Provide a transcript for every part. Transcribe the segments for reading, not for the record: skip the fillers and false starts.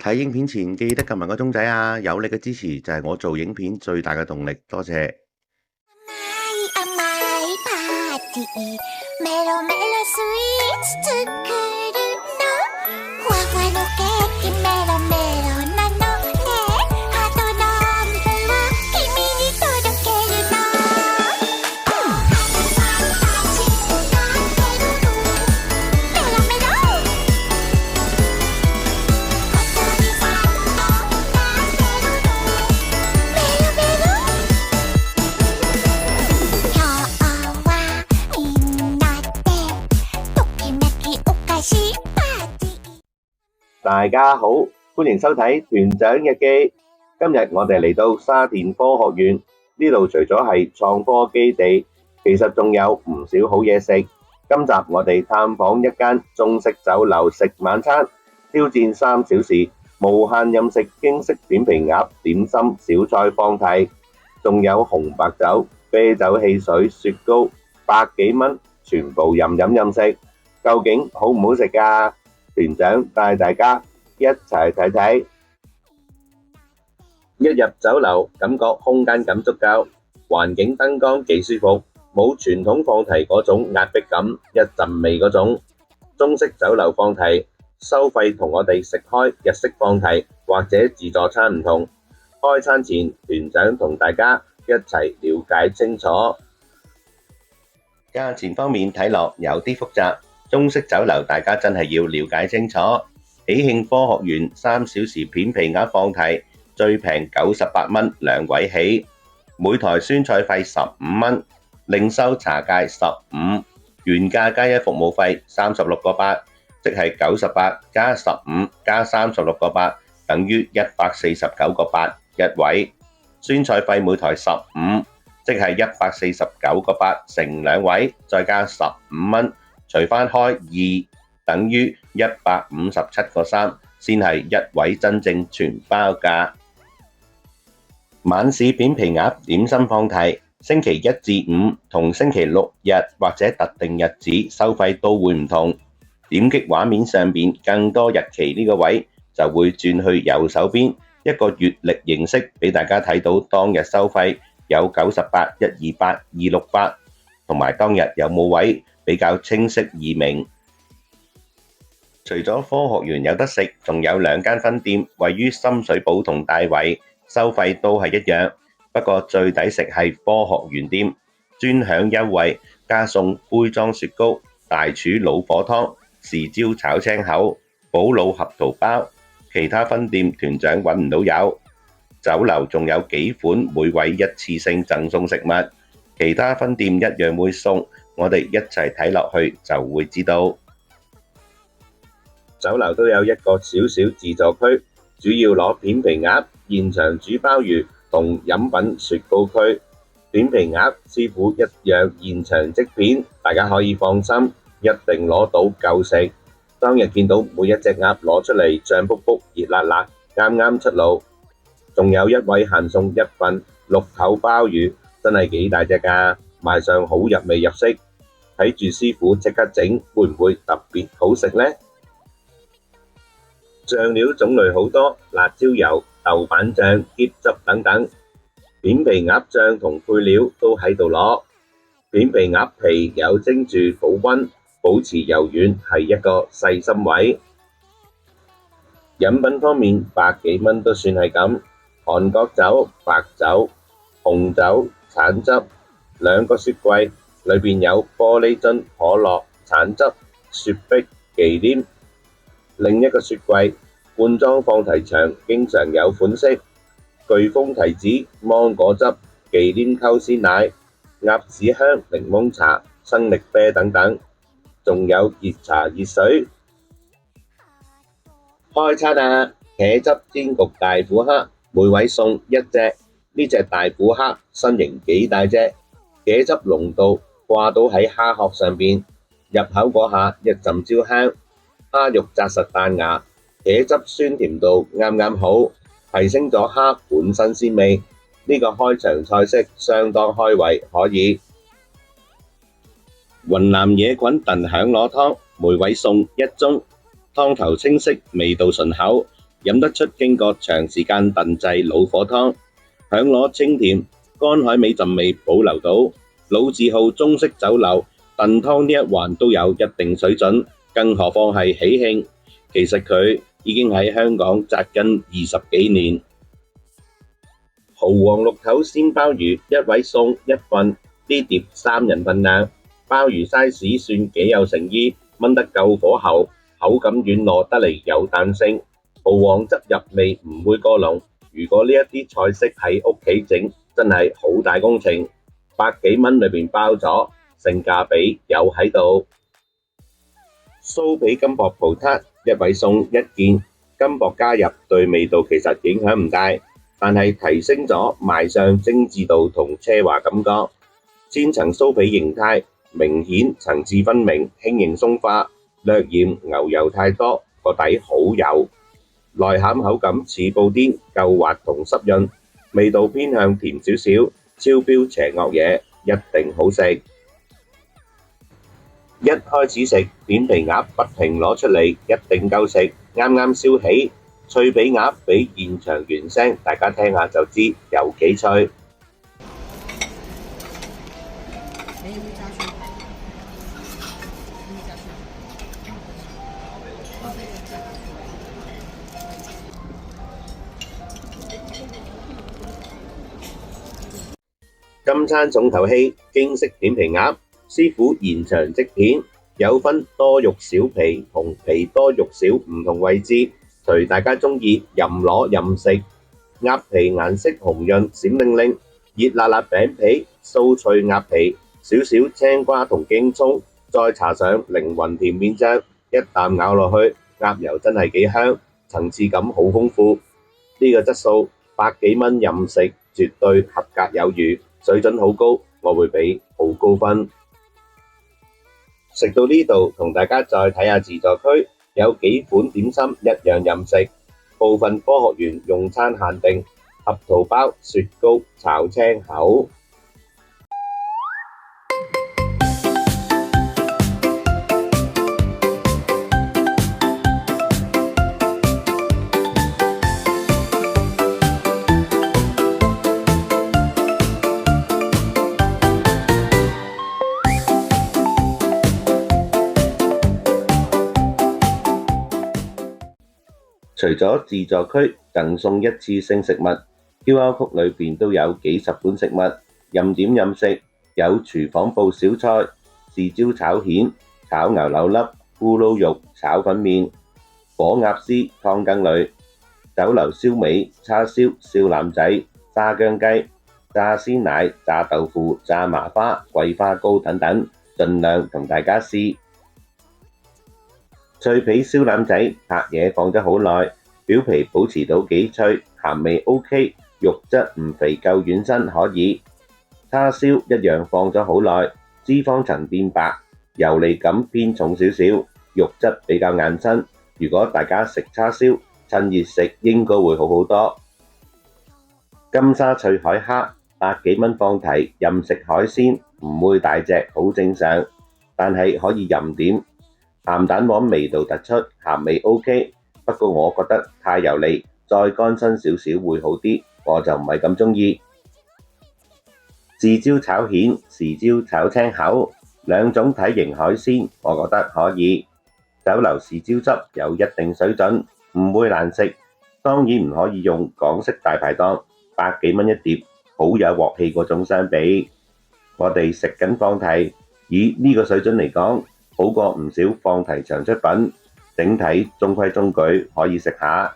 睇影片前記得撳埋個鐘仔啊！有你嘅支持就係我做影片最大嘅動力，多謝。甘いパーティーメロメロスイーツ作るのふわふわのケーキメロメロなのねハートの音符を君に届けるのハートさんたちがってるメロメロ小鳥さんもなってるメロメロ今日はみんなでときめきお菓子パーティー。大家好，歡迎收睇團長日記。今日我哋嚟到沙田科學園，呢度除咗係創科基地，其實仲有唔少好嘢食。今集我哋探訪一間中式酒樓食晚餐，挑戰3小時，無限任食京式扁皮鴨點心小菜放題，仲有紅白酒、啤酒汽水、雪糕，100幾蚊，全部任食。究竟好唔好食㗎？團長帶大家一齊睇睇。一入酒樓，感覺空間感足夠，環境燈光幾舒服，冇傳統放題嗰種壓迫感，一陣味嗰種。中式酒樓放題收費同我哋食開日式放題或者自助餐唔同。開餐前，團長同大家一齊了解清楚。價錢方面睇落有啲複雜，中式酒樓大家真係要了解清楚。喜慶科學園3小時扁皮鴨放題，最平98蚊2位起，每台酸菜費15蚊，另收茶芥15，原價加一服務費36個8，即係98加15加36個8，等於149個8一位。酸菜費每台15，即係149個8乘2位，再加15蚊，除返開2，等於157個3，先係一位真正全包價。晚市扁皮鴨點心放題，星期1至5同星期6日或者特定日子收費都會唔同。點擊畫面上邊更多日期呢個位，就會轉去右手邊一個月曆形式俾大家睇到當日收費有98、128、268，同埋當日有冇位比較清晰易明。除咗科學園有得食，仲有2間分店，位於深水埗同大圍，收費都係一樣。不過最抵食係科學園店，專享優惠，加送杯裝雪糕、大廚老火湯、豉椒炒青口、寶老合桃包。其他分店團長揾唔到有。酒樓仲有幾款每位一次性贈送食物，其他分店一樣會送，我哋一齊睇落去就會知道。酒樓都有一個小小自助區，主要攞扁皮鴨、現場煮鮑魚同飲品雪糕區。扁皮鴨師傅一樣現場即片，大家可以放心，一定攞到夠食。當日見到每一隻鴨攞出嚟脹卜卜、熱辣辣，啱啱出爐。仲有一位限送1份6口鮑魚，真係幾大隻㗎，賣相好入味入色。睇住師傅即刻整，會唔會特別好食呢？醬料種類好多，辣椒油、豆瓣醬、椰汁等等。扁皮鴨醬同配料都喺度攞。扁皮鴨皮有蒸住保溫，保持柔軟係一個細心位。飲品方面100幾蚊都算係咁。韓國酒、白酒、紅酒、橙汁，2個雪櫃，裏邊有玻璃樽可樂、橙汁、雪碧、忌廉。另一個雪櫃，罐裝放題牆經常有款式，巨峰提子、芒果汁、忌廉溝鮮奶、鴨屎香、檸檬茶、生力啤等等，仲有熱茶熱水。開餐啊！茄汁煎焗大虎蝦，每位送1隻。呢隻大虎蝦身形幾大隻，茄汁濃度掛到喺蝦殼上邊，入口嗰下一陣焦香，蝦肉紮實彈牙，茄汁酸甜度啱啱好，提升咗蝦本身鮮味。呢個開場菜式相當開胃，可以。雲南野菌燉響螺湯，每位送1盅，湯頭清晰，味道順口。飲得出經過長時間燉製老火湯，響螺清甜，乾海味陣味保留到。老字號中式酒樓燉湯呢一環都有一定水準，更何況係喜慶。其實佢已經喺香港扎根20幾年。蠔皇綠頭鮮鮑魚一位送一份，呢碟3人份量，鮑魚 size 算幾有誠意，炆得夠火候，口感軟糯得嚟有彈性，蠔皇汁入味唔會過濃。如果呢一啲菜式喺屋企整，真係好大工程，百幾蚊裏邊包咗，性價比又喺度。酥皮金箔葡撻一位送一件，金箔加入對味道其實影響唔大，但係提升咗賣相精緻度同奢華感覺。千層酥皮形態明顯層次分明，輕盈鬆化，略嫌牛油太多，個底好油，內餡口感似布甸，夠滑同濕潤，味道偏向甜少少，超標邪惡嘢，一定好食。一開始食扁皮鴨不停攞出嚟，一定夠食，啱啱燒起，脆皮鴨比現場原聲，大家聽下就知有幾脆。今餐重頭戲，京式扁皮鴨，師傅現場即片，有分多肉小皮同皮多肉少唔同位置，隨大家鍾意任攞任食。鴨皮顏色紅潤閃靈靈，熱辣辣餅皮，酥脆鴨皮，少少青瓜同京葱，再搽上靈魂甜面醬，一啖咬落去，鴨油真係幾香，層次感好豐富。呢個質素百幾蚊任食，絕對合格有餘。水準好高，我會俾好高分。食到呢度，同大家再睇下自助區，有幾款點心一樣任食，部分科學園用餐限定，合桃包、雪糕、炒青口。除咗自助區贈送一次性食物 ，QR Code 裏邊都有幾十款食物，任點任食，有廚房部小菜、豉椒炒蜆、炒牛柳粒、咕嚕肉、炒粉麵、火鴨絲、湯羹類、酒樓燒味、叉燒、燒腩仔、炸薑雞、炸鮮奶、炸豆腐、炸麻花、桂花糕等等，盡量同大家試。脆皮燒腩仔拍嘢放咗好耐，表皮保持到幾脆，鹹味 OK， 肉質唔肥夠軟身可以。叉燒一樣放咗好耐，脂肪層變白，油膩感偏重少少，肉質比較硬身。如果大家食叉燒，趁熱食應該會好好多。金沙脆海蝦百幾蚊放題，任食海鮮，唔會大隻，好正常，但係可以任點。鹹蛋黃味道突出，鹹味 OK， 不過我覺得太油膩，再乾身少少會好啲，我就唔係咁鍾意。豉椒炒蜆、豉椒炒青口，兩種體型海鮮，我覺得可以。酒樓豉椒汁有一定水準，唔會難食。當然唔可以用港式大排檔百幾蚊一碟，好有鑊氣嗰種相比。我哋食緊放題，以呢個水準嚟講，好過唔少放題場出品，整體中規中矩，可以食下。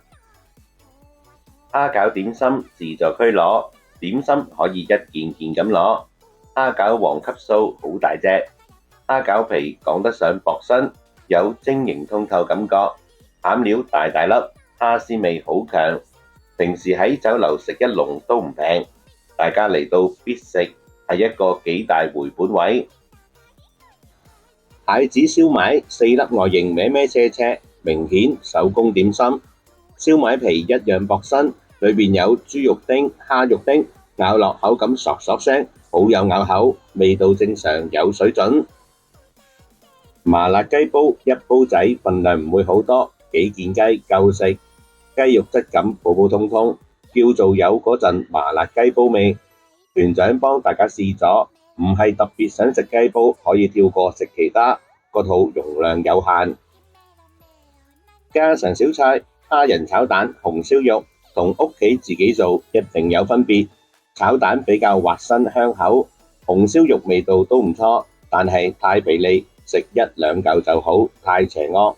蝦餃點心自助區攞，點心可以一件件咁攞。蝦餃黃級數好大隻，蝦餃皮講得上薄身，有晶瑩通透感覺，餡料大大粒，蝦絲味好強。平時喺酒樓食一籠都唔平，大家嚟到必食，係一個幾大回本位。蟹子燒賣4粒外形歪歪斜斜，明顯手工點心。燒賣皮一樣薄身，裏邊有豬肉丁、蝦肉丁，咬落口感嗦嗦聲，好有咬口，味道正常有水準。麻辣雞煲一煲仔，份量唔會好多，幾件雞夠食。雞肉質感普普通通，叫做有嗰陣麻辣雞煲味。團長幫大家試咗，唔係特別想食雞煲，可以跳過食其他，個肚容量有限。家常小菜蝦仁炒蛋、紅燒肉同屋企自己做一定有分別。炒蛋比較滑身香口，紅燒肉味道都唔錯，但係太肥膩，食一兩嚿就好，太邪惡。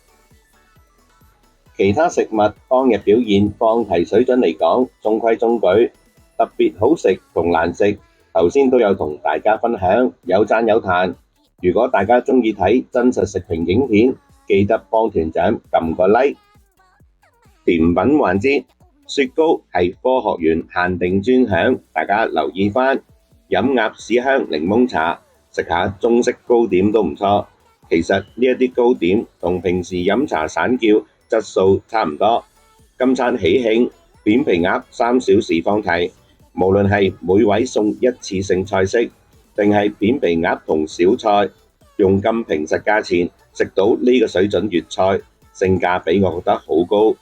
其他食物當日表現放題水準嚟講，中規中矩，特別好食同難食，頭先都有同大家分享，有讚有彈。如果大家鍾意睇真實食評影片，記得幫團長撳個 like。甜品環節，雪糕係科學園限定專享，大家留意返。飲鴨屎香檸檬茶，食下中式糕點都唔錯。其實呢一啲糕點同平時飲茶散叫質素差唔多。今餐喜慶扁皮鴨3小時放題，無論係每位送一次性菜式，定係扁皮鴨同小菜，用咁平實價錢食到呢個水準粵菜，性價比我覺得好高。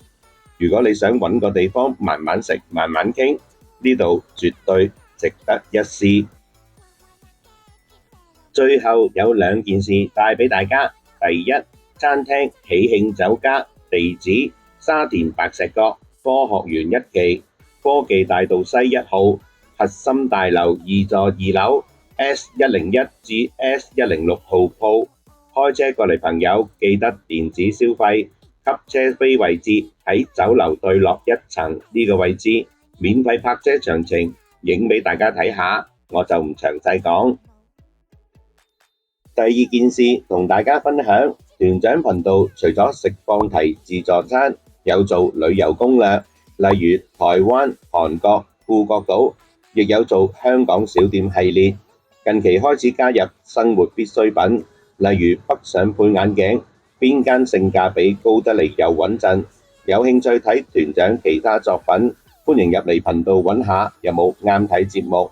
如果你想揾個地方慢慢食慢慢傾，呢度絕對值得一試。最後有2件事帶俾大家。第一，餐廳喜慶酒家，地址沙田白石角科學園1期科技大道西1號核心大樓2座2樓 S101 至 S106 號鋪。開車過嚟朋友記得電子消費，吸車飛位置喺酒樓對落1層呢個位置，免費泊車詳情影俾大家睇下，我就唔詳細講。第2件事同大家分享，團長頻道除咗食放題自助餐，有做旅遊攻略，例如台灣、韓國、富國島，亦有做香港小店系列。近期開始加入生活必需品，例如北上配眼鏡，邊間性價比高得嚟又穩陣。有興趣睇團長其他作品，歡迎入嚟頻道揾下有冇啱睇節目。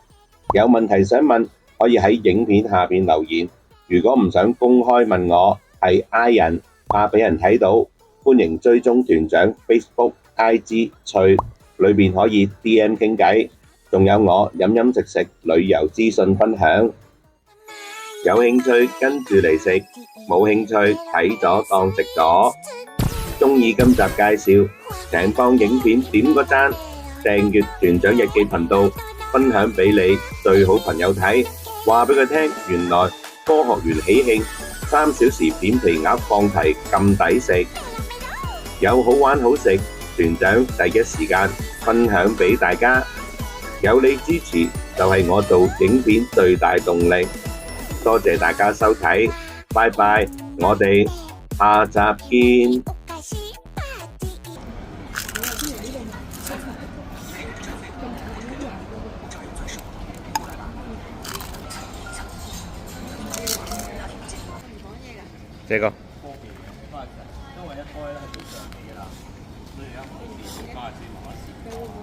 有問題想問，可以喺影片下邊留言。如果唔想公開問我，係 I 人，怕俾人睇到，歡迎追蹤團長 Facebook、IG 趣，裏面可以 DM 傾偈，仲有我飲飲食食旅遊資訊分享。有興趣跟住嚟食，冇興趣睇咗當食咗。鍾意今集介紹，請幫影片點個讚，訂閱團長日記頻道，分享俾你最好朋友睇，話俾佢聽，原來科學園喜慶3小時扁皮鴨放題咁抵食，有好玩好食，團長第一時間分享俾大家。有你支持就係我做影片最大動力，多謝大家收睇，拜拜，我哋下集見。這個因為一開咧係做上期㗎啦，所以而家冇事，冇關事。